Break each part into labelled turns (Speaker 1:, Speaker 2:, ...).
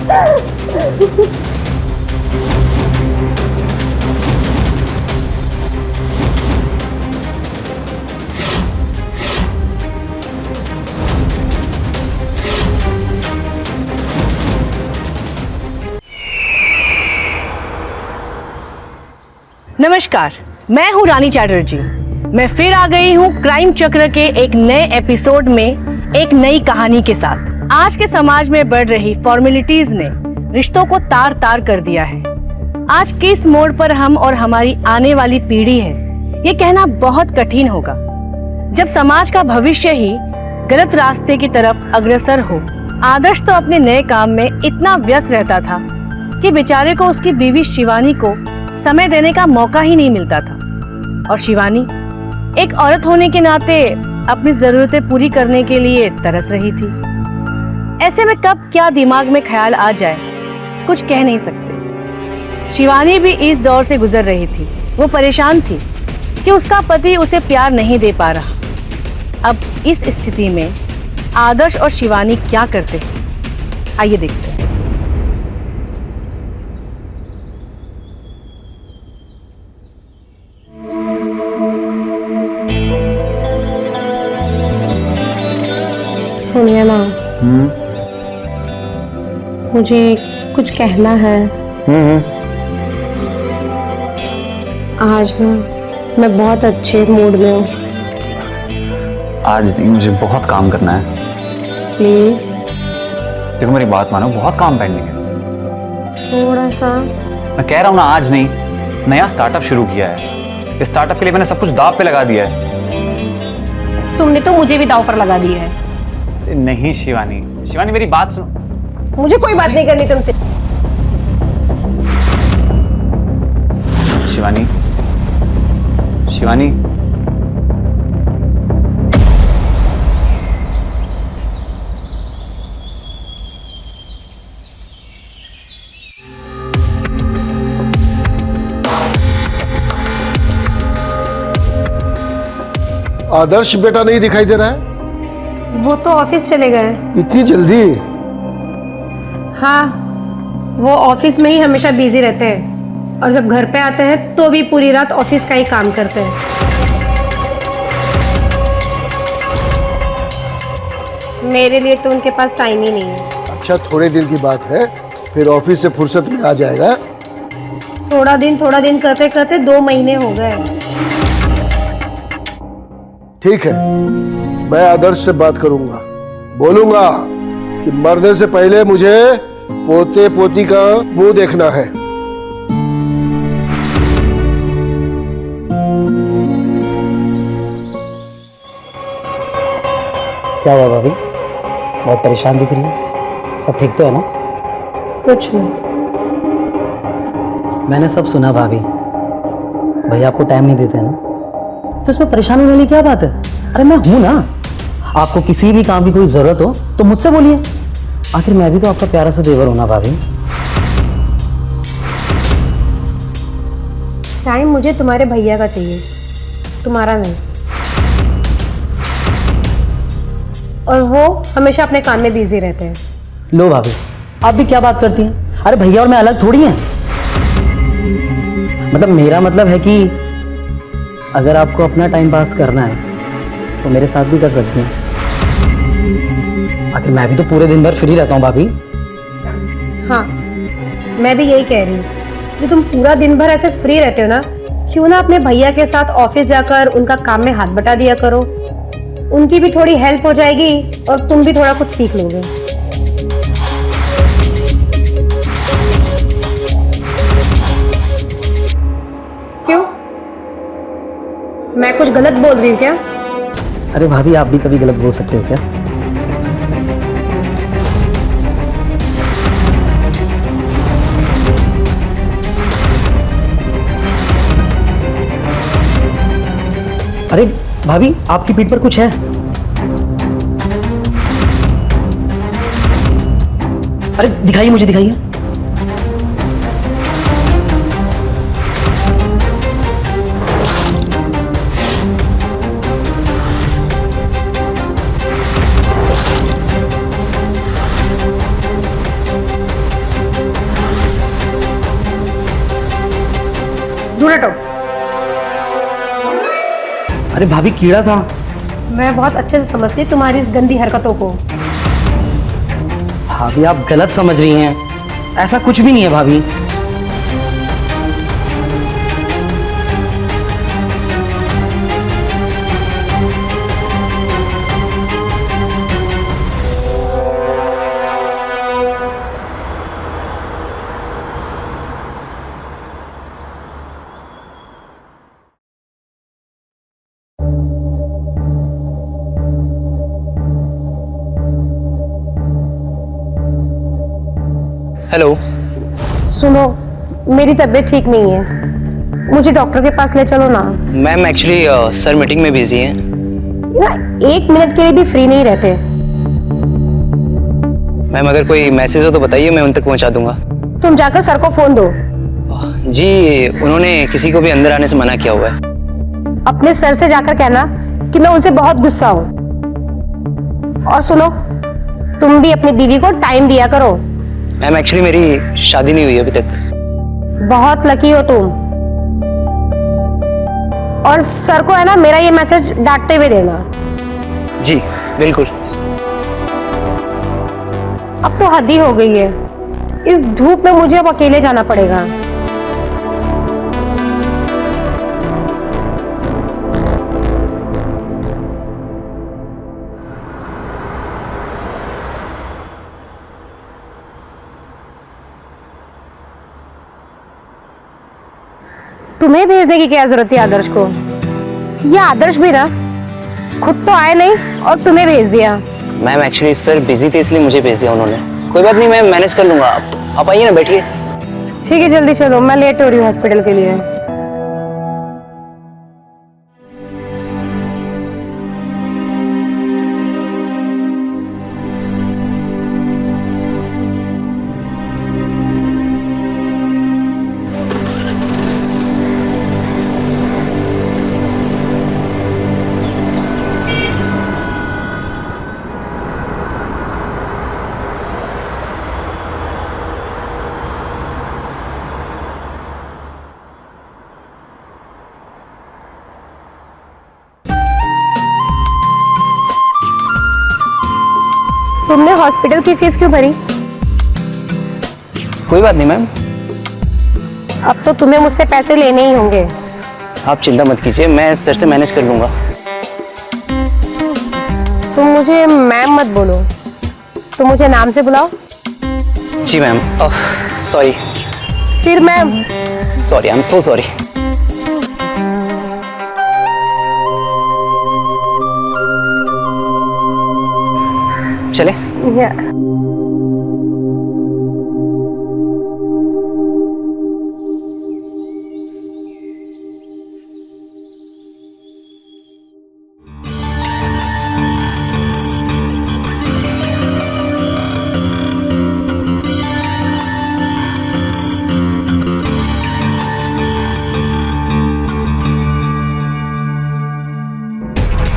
Speaker 1: नमस्कार, मैं हूं रानी चैटर्जी। मैं फिर आ गई हूं क्राइम चक्र के एक नए एपिसोड में एक नई कहानी के साथ। आज के समाज में बढ़ रही फॉर्मेलिटीज ने रिश्तों को तार तार कर दिया है। आज किस मोड़ पर हम और हमारी आने वाली पीढ़ी है, ये कहना बहुत कठिन होगा। जब समाज का भविष्य ही गलत रास्ते की तरफ अग्रसर हो। आदर्श तो अपने नए काम में इतना व्यस्त रहता था कि बेचारे को उसकी बीवी शिवानी को समय देने का मौका ही नहीं मिलता था। और शिवानी एक औरत होने के नाते अपनी जरूरतें पूरी करने के लिए तरस रही थी। ऐसे में कब क्या दिमाग में ख्याल आ जाए, कुछ कह नहीं सकते। शिवानी भी इस दौर से गुजर रही थी। वो परेशान थी कि उसका पति उसे प्यार नहीं दे पा रहा। अब इस स्थिति में आदर्श और शिवानी क्या करते हैं, आइए देखते हैं।
Speaker 2: सुनिए ना, मुझे कुछ कहना है। आज ना मैं बहुत अच्छे मूड में हूँ।
Speaker 3: आज नहीं, मुझे बहुत काम करना है।
Speaker 2: प्लीज
Speaker 3: देखो मेरी बात मानो, बहुत काम पेंडिंग है।
Speaker 2: थोड़ा सा।
Speaker 3: मैं कह रहा हूँ ना, आज नहीं, नया स्टार्टअप शुरू किया है। इस स्टार्टअप के लिए मैंने सब कुछ दांव पे लगा दिया है।
Speaker 2: तुमने तो मुझे भी दांव पर लगा दिया है।
Speaker 3: नहीं शिवानी, शिवानी मेरी बात सुनो।
Speaker 2: मुझे कोई बात नहीं करनी तुमसे।
Speaker 3: शिवानी, शिवानी,
Speaker 4: आदर्श बेटा नहीं दिखाई दे रहा है।
Speaker 2: वो तो ऑफिस चले गए।
Speaker 4: इतनी जल्दी?
Speaker 2: हाँ, वो ऑफिस में ही हमेशा बिजी रहते हैं और जब घर पे आते हैं तो भी पूरी रात ऑफिस का ही काम करते हैं। मेरे लिए तो उनके पास टाइम ही नहीं है।
Speaker 4: अच्छा, थोड़े दिन की बात है, फिर ऑफिस से फुर्सत में आ जाएगा।
Speaker 2: थोड़ा दिन करते करते 2 महीने हो गए।
Speaker 4: ठीक है, मैं आदर्श से बात करूंगा। बोलूंगा कि मरने से पहले मुझे पोते पोती का मुंह देखना है।
Speaker 5: क्या हुआ भाभी, बहुत परेशान दिख रही है? सब ठीक तो है ना?
Speaker 2: कुछ नहीं।
Speaker 5: मैंने सब सुना भाभी। भैया आपको टाइम नहीं देते ना, तो इसमें परेशान होने वाली क्या बात है? अरे मैं हूं ना। आपको किसी भी काम की कोई जरूरत हो तो मुझसे बोलिए। आखिर मैं भी तो आपका प्यारा सा देवर हूं ना भाभी।
Speaker 2: टाइम मुझे तुम्हारे भैया का चाहिए, तुम्हारा नहीं। और वो हमेशा अपने काम में बिजी रहते हैं।
Speaker 5: लो भाभी, आप भी क्या बात करती हैं? अरे भैया और मैं अलग थोड़ी हैं। मतलब मेरा मतलब है कि अगर आपको अपना टाइम पास करना है तो मेरे साथ भी कर सकती हैं। आखिर मैं भी तो पूरे दिन भर फ्री रहता हूँ भाभी।
Speaker 2: हाँ, मैं भी यही कह रही हूँ कि तुम पूरा दिन भर ऐसे फ्री रहते हो ना, क्यों ना अपने भैया के साथ ऑफिस जाकर उनका काम में हाथ बटा दिया करो। उनकी भी थोड़ी हेल्प हो जाएगी और तुम भी थोड़ा कुछ सीख लोगे। क्यों, मैं कुछ गलत बोल रही हूँ क्या?
Speaker 5: अरे भाभी, आप भी कभी गलत बोल सकते हो क्या? अरे भाभी, आपकी पीठ पर कुछ है? अरे दिखाइए, मुझे दिखाइए।
Speaker 2: दूर हटो।
Speaker 5: अरे भाभी कीड़ा था।
Speaker 2: मैं बहुत अच्छे से समझती हूँ तुम्हारी इस गंदी हरकतों को।
Speaker 5: भाभी आप गलत समझ रही हैं, ऐसा कुछ भी नहीं है भाभी।
Speaker 6: हेलो।
Speaker 2: सुनो, मेरी तबीयत ठीक नहीं है, मुझे डॉक्टर के पास ले चलो ना।
Speaker 6: मैम एक्चुअली सर मीटिंग में बिजी हैं।
Speaker 2: ये ना 1 मिनट के लिए भी फ्री नहीं रहते।
Speaker 6: मैम अगर कोई मैसेज हो तो बताइए, मैं उन तक पहुंचा दूंगा।
Speaker 2: तुम जाकर सर को फोन दो।
Speaker 6: जी उन्होंने किसी को भी अंदर आने से मना किया हुआ है।
Speaker 2: अपने सर से जाकर कहना कि मैं उनसे बहुत गुस्सा हूँ। और सुनो, तुम भी अपनी बीवी को टाइम दिया करो।
Speaker 6: मैम एक्चुअली मेरी शादी नहीं हुई अभी तक।
Speaker 2: बहुत लकी हो तुम। और सर को है ना मेरा ये मैसेज डांटते हुए देना।
Speaker 6: जी बिल्कुल।
Speaker 2: अब तो हद ही हो गई है, इस धूप में मुझे अब अकेले जाना पड़ेगा। तुम्हें भेजने की क्या जरूरत थी आदर्श को? या आदर्श भी ना खुद तो आए नहीं और तुम्हें भेज दिया।
Speaker 6: मैम एक्चुअली सर बिजी थे इसलिए मुझे भेज दिया उन्होंने। कोई बात नहीं, मैं मैनेज कर लूंगा। आप आइए ना, बैठिए।
Speaker 2: ठीक है, जल्दी चलो, मैं लेट हो रही हूँ हॉस्पिटल के लिए। तुमने हॉस्पिटल की फीस क्यों भरी?
Speaker 6: कोई बात नहीं मैम,
Speaker 2: अब तो तुम्हें मुझसे पैसे लेने ही होंगे।
Speaker 6: आप चिंता मत कीजिए, मैं सर से मैनेज कर लूंगा।
Speaker 2: तुम मुझे मैम मत बोलो, तुम मुझे नाम से बुलाओ।
Speaker 6: जी मैम। सॉरी।
Speaker 2: फिर ma'am.
Speaker 6: Sorry, I am so sorry. चले।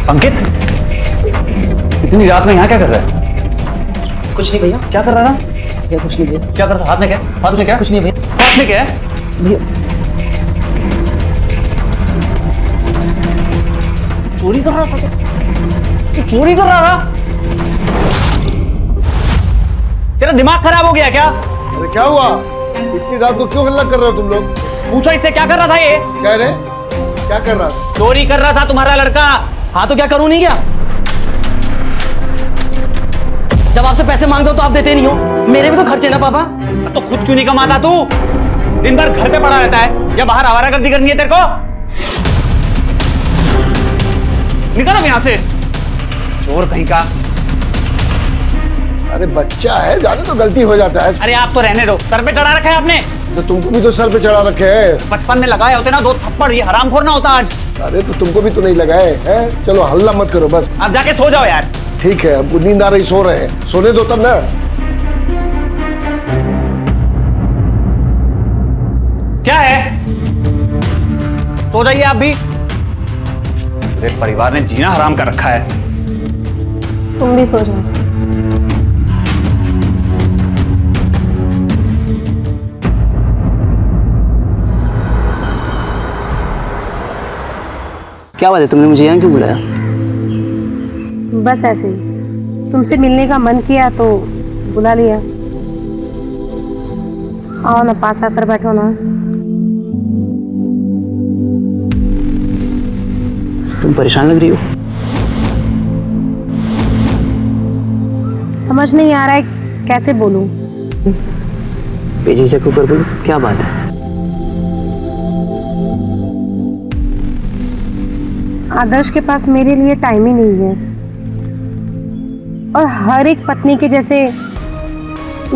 Speaker 3: अंकित, इतनी रात में यहाँ क्या कर रहा है?
Speaker 5: कुछ नहीं भैया।
Speaker 3: क्या कर रहा था?
Speaker 5: भैया कुछ नहीं भैया।
Speaker 3: क्या कर रहा था? हाथ में क्या? हाथ में क्या?
Speaker 5: कुछ नहीं भैया।
Speaker 3: हाथ में क्या है?
Speaker 5: भैया
Speaker 3: चोरी कर रहा था? तू चोरी कर रहा था? तेरा दिमाग खराब हो गया क्या?
Speaker 4: अरे क्या हुआ? इतनी रात को क्यों हल्ला कर रहे हो तुम लोग?
Speaker 3: पूछो इससे, क्या कर रहा था ये?
Speaker 4: कह रहे क्या कर रहा था?
Speaker 3: चोरी कर रहा था तुम्हारा लड़का।
Speaker 5: हाँ तो क्या करूं, नहीं क्या? जब आपसे पैसे मांगता हूं तो आप देते नहीं हो। मेरे भी तो खर्चे ना पापा।
Speaker 3: तो खुद क्यों नहीं कमाता तू? दिन भर घर पे पड़ा रहता है या बाहर आवारागर्दी करनी है तेरे को? निकल अब यहां से, चोर कहीं का।
Speaker 4: अरे बच्चा है, ज्यादा तो गलती हो जाता है।
Speaker 3: अरे आप तो रहने दो, सर पे चढ़ा रखा है आपने।
Speaker 4: तो तुमको भी तो सर पे चढ़ा रखे हैं।
Speaker 3: बचपन में लगाए होते ना 2 थप्पड़, ये हरामखोर ना होता आज।
Speaker 4: अरे तो तुमको भी तो नहीं लगाए हैं। चलो हल्ला मत करो बस।
Speaker 3: आप जाके सो जाओ यार।
Speaker 4: ठीक है, हमको नींद आ रही, सो रहे हैं, सोने दो तब ना।
Speaker 3: क्या है? सो जाइए आप भी। मेरे परिवार ने जीना हराम कर रखा है।
Speaker 2: तुम भी सो जाओ।
Speaker 6: क्या बात है, तुमने मुझे यहाँ क्यों बुलाया?
Speaker 2: बस ऐसे ही तुमसे मिलने का मन किया तो बुला लिया। आओ ना, पास आकर बैठो ना।
Speaker 6: तुम परेशान लग रही हो।
Speaker 2: समझ नहीं आ रहा है कैसे बोलूं।
Speaker 6: बेझिझक होकर बोलो, क्या बात है?
Speaker 2: आदर्श के पास मेरे लिए टाइम ही नहीं है, और हर एक पत्नी के जैसे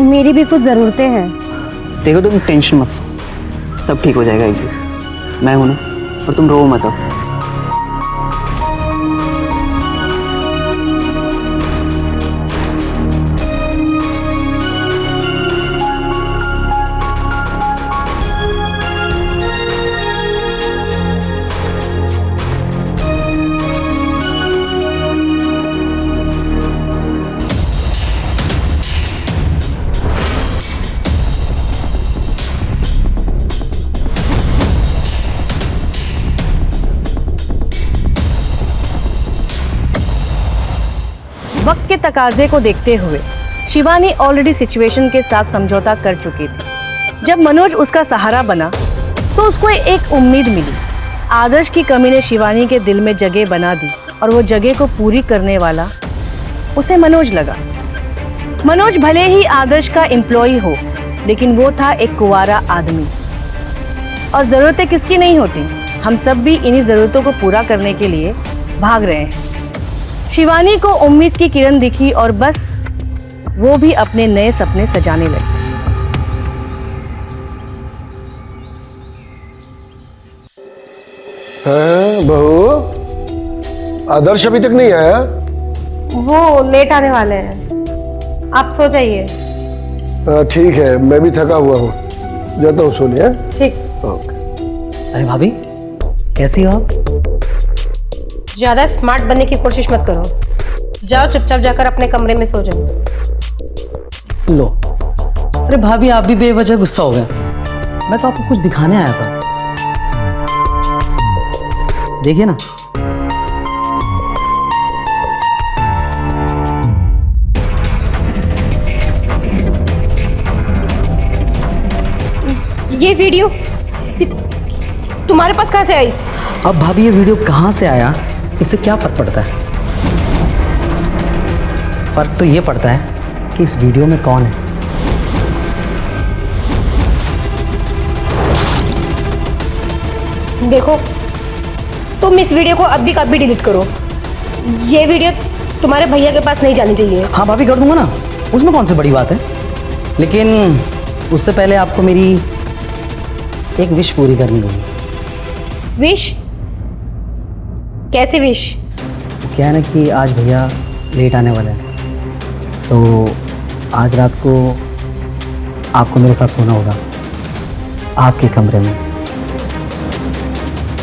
Speaker 2: मेरी भी कुछ ज़रूरतें हैं।
Speaker 6: देखो तुम टेंशन मत लो, सब ठीक हो जाएगा एक दिन। मैं हूं ना, और तुम रो मत अब।
Speaker 1: वक्त के तकाजे को देखते हुए शिवानी ऑलरेडी सिचुएशन के साथ समझौता कर चुकी थी। जब मनोज उसका सहारा बना तो उसको एक उम्मीद मिली। आदर्श की कमी ने शिवानी के दिल में जगह बना दी, और वो जगह को पूरी करने वाला उसे मनोज लगा। मनोज भले ही आदर्श का एम्प्लॉय हो, लेकिन वो था एक कुंवारा आदमी, और जरूरतें किसकी नहीं होती। हम सब भी इन्हीं जरूरतों को पूरा करने के लिए भाग रहे हैं। शिवानी को उम्मीद की किरण दिखी, और बस वो भी अपने नए सपने सजाने लगी।
Speaker 4: बहू, आदर्श अभी तक नहीं आया?
Speaker 2: वो लेट आने वाले हैं, आप सो जाइए।
Speaker 4: ठीक है, मैं भी थका हुआ हूँ, जाता हूँ सोने। हैं?
Speaker 2: ठीक।
Speaker 4: ओके।
Speaker 5: अरे भाभी, कैसी हो आप?
Speaker 2: ज़्यादा स्मार्ट बनने की कोशिश मत करो, जाओ चुपचाप जाकर अपने कमरे में सो जाओ।
Speaker 5: लो, अरे भाभी आप भी बेवजह गुस्सा हो गए। मैं तो आपको कुछ दिखाने आया था, देखिए ना।
Speaker 2: ये वीडियो तुम्हारे पास कहाँ से आई?
Speaker 5: अब भाभी ये वीडियो कहाँ से आया, इससे क्या फर्क पड़ता है? फर्क तो ये पड़ता है कि इस वीडियो में कौन है।
Speaker 2: देखो, तुम इस वीडियो को अभी का अभी डिलीट करो। ये वीडियो तुम्हारे भैया के पास नहीं जानी चाहिए।
Speaker 5: हाँ भाभी, कर दूंगा ना, उसमें कौन सी बड़ी बात है। लेकिन उससे पहले आपको मेरी एक विश पूरी करनी होगी।
Speaker 2: विश? कैसे विश?
Speaker 5: क्या है ना कि आज भैया लेट आने वाले हैं, तो आज रात को आपको मेरे साथ सोना होगा, आपके कमरे में।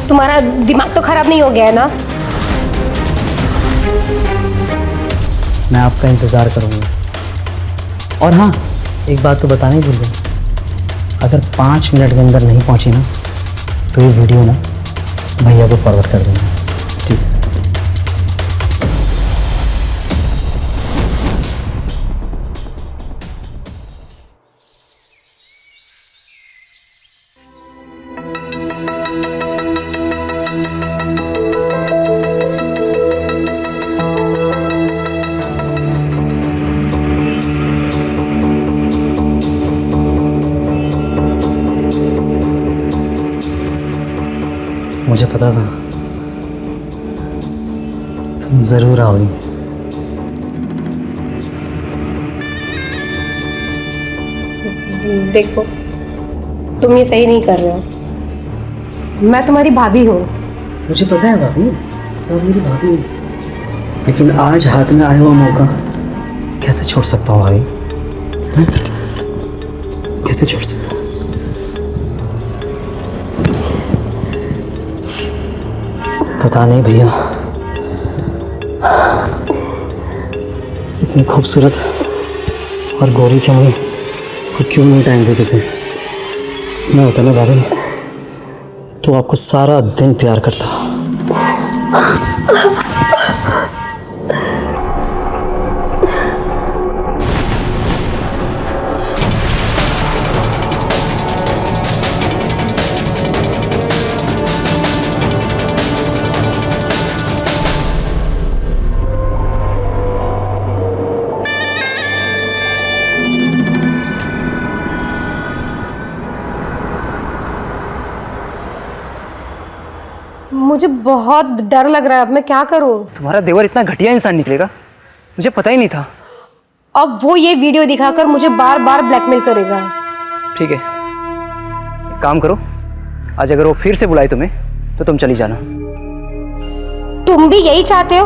Speaker 2: तुम्हारा दिमाग तो खराब नहीं हो गया है ना?
Speaker 5: मैं आपका इंतज़ार करूँगा। और हाँ, एक बात तो बताने ही भूल गया, अगर 5 मिनट के अंदर नहीं पहुँची ना, तो ये वीडियो ना भैया को फॉरवर्ड कर देना। ठीक है? मुझे पता था तुम ज़रूर आओगी।
Speaker 2: देखो, तुम ये सही नहीं कर रहे हो। मैं तुम्हारी भाभी हूँ।
Speaker 5: मुझे पता है भाभी, और मेरी भाभी, लेकिन आज हाथ में आया हुआ मौका कैसे छोड़ सकता हूँ भाभी? हैं? कैसे छोड़ सकता हूँ? पता नहीं भैया, इतनी खूबसूरत और गोरी चमड़ी को क्यों नहीं टाइम देते थे। मैं होता ना भाभी, तो आपको सारा दिन प्यार करता।
Speaker 2: मुझे बहुत डर लग रहा है, अब मैं क्या करूं?
Speaker 6: तुम्हारा देवर इतना घटिया इंसान निकलेगा, मुझे पता ही नहीं था।
Speaker 2: अब वो ये वीडियो दिखाकर मुझे बार बार ब्लैकमेल करेगा।
Speaker 6: ठीक है, एक काम करो, आज अगर वो फिर से बुलाए तुम्हें तो तुम चली जाना।
Speaker 2: तुम भी यही चाहते हो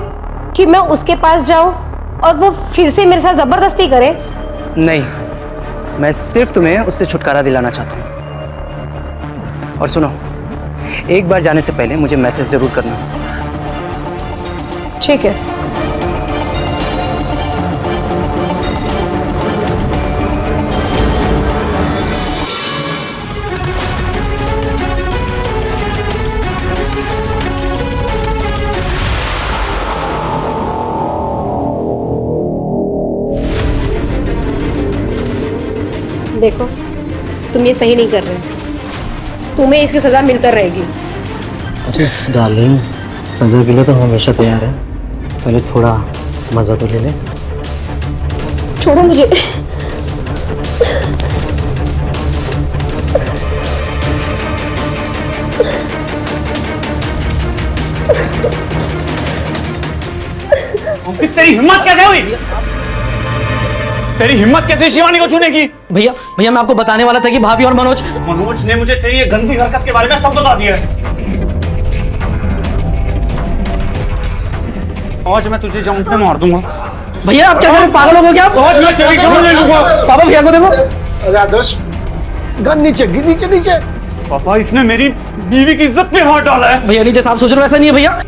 Speaker 2: कि मैं उसके पास जाऊं और वो फिर से मेरे साथ जबरदस्ती करे?
Speaker 6: नहीं, मैं सिर्फ तुम्हें उससे छुटकारा दिलाना चाहता हूँ। और सुनो, एक बार जाने से पहले मुझे मैसेज जरूर करना।
Speaker 2: ठीक है। देखो, तुम ये सही नहीं कर रहे, तुम्हें इसकी सजा मिलकर रहेगी।
Speaker 5: अरे डार्लिंग, सजा के लिए तो हम हमेशा तैयार है, पहले थोड़ा मजा तो ले ले।
Speaker 2: छोड़ो मुझे।
Speaker 3: तेरी हिम्मत कैसे हुई? तेरी हिम्मत कैसे शिवानी को छूने की?
Speaker 5: भैया भैया, मैं आपको बताने वाला था कि भाभी और
Speaker 3: मनोज ने मुझे तेरी ये गंदी हरकत के बारे में सब बता दिया है। आज मैं तुझे जान से मार दूंगा।
Speaker 5: भैया आप क्या कर रहे हो? पागल हो गए क्या आप?
Speaker 3: आज मैं तेरी जान ले लूंगा।
Speaker 5: पापा भैया को देखो।
Speaker 4: अरे आदर्श, गन नीचे, गिर नीचे नीचे।
Speaker 3: पापा, इसने मेरी बीवी की इज्जत पे हाथ डाला है।
Speaker 5: भैया नीचे, आप सोच रहे हो वैसा नहीं है भैया।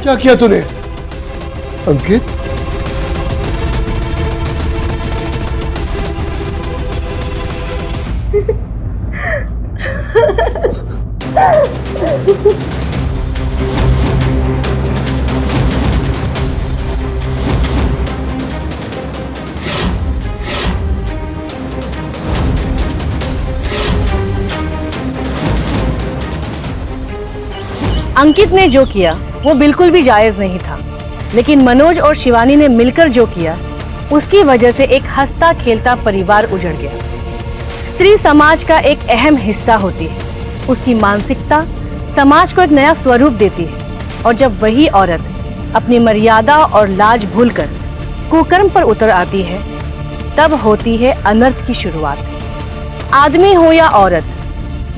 Speaker 4: क्या किया तूने अंकित?
Speaker 1: अंकित ने जो किया वो बिल्कुल भी जायज नहीं था, लेकिन मनोज और शिवानी ने मिलकर जो किया उसकी वजह से एक हंसता खेलता परिवार उजड़ गया। स्त्री समाज का एक अहम हिस्सा होती है, उसकी मानसिकता समाज को एक नया स्वरूप देती है, और जब वही औरत अपनी मर्यादा और लाज भूलकर कुकर्म पर उतर आती है, तब होती है अनर्थ की शुरुआत। आदमी हो या औरत,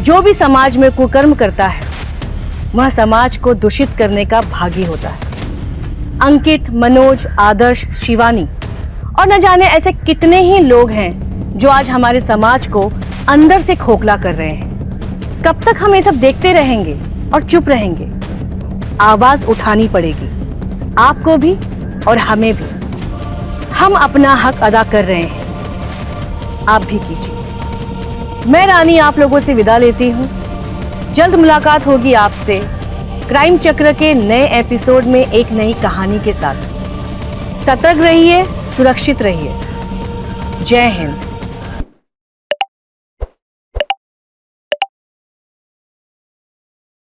Speaker 1: जो भी समाज में कुकर्म करता है वह समाज को दूषित करने का भागी होता है। अंकित, मनोज, आदर्श, शिवानी और न जाने ऐसे कितने ही लोग हैं जो आज हमारे समाज को अंदर से खोखला कर रहे हैं। कब तक हम ये सब देखते रहेंगे और चुप रहेंगे? आवाज उठानी पड़ेगी, आपको भी और हमें भी। हम अपना हक अदा कर रहे हैं, आप भी कीजिए। मैं रानी आप लोगों से विदा लेती हूँ। जल्द मुलाकात होगी आपसे क्राइम चक्र के नए एपिसोड में एक नई कहानी के साथ। सतर्क रहिए, सुरक्षित रहिए। जय हिंद।